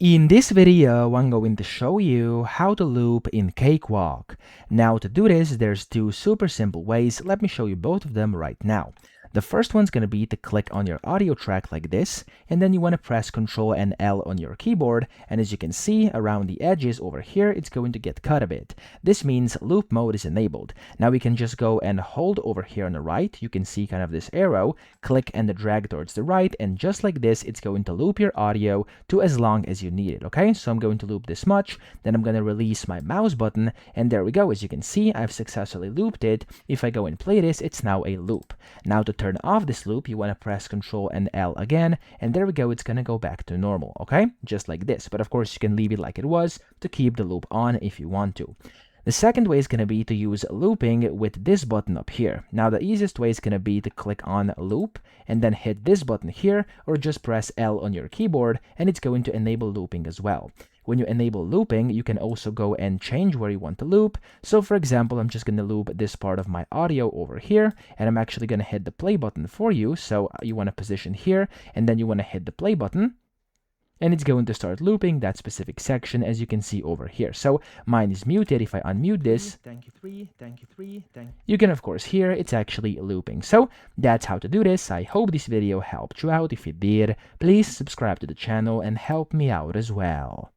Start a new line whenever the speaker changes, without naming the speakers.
In this video, I'm going to show you how to loop in Cakewalk. Now to do this, there's two super simple ways. Let me show you both of them right now. The first one's going to be to click on your audio track like this, and then you want to press Ctrl and L on your keyboard, and as you can see around the edges over here, it's going to get cut a bit. This means loop mode is enabled. Now we can just go and hold over here on the right. You can see kind of this arrow, click and drag towards the right, and just like this, it's going to loop your audio to as long as you need it, okay? So I'm going to loop this much, then I'm going to release my mouse button, and there we go. As you can see, I've successfully looped it. If I go and play this, it's now a loop. Now to turn off this loop, you want to press Ctrl and L again, and there we go, it's going to go back to normal, okay? Just like this. But of course, you can leave it like it was to keep the loop on if you want to. The second way is going to be to use looping with this button up here. Now, the easiest way is going to be to click on loop and then hit this button here, or just press L on your keyboard, and it's going to enable looping as well. When you enable looping, you can also go and change where you want to loop. So for example, I'm just going to loop this part of my audio over here, and I'm actually going to hit the play button for you. So you want to position here, and then you want to hit the play button, and it's going to start looping that specific section, as you can see over here. So mine is muted. If I unmute this, you can of course hear it's actually looping. So that's how to do this. I hope this video helped you out. If it did, please subscribe to the channel and help me out as well.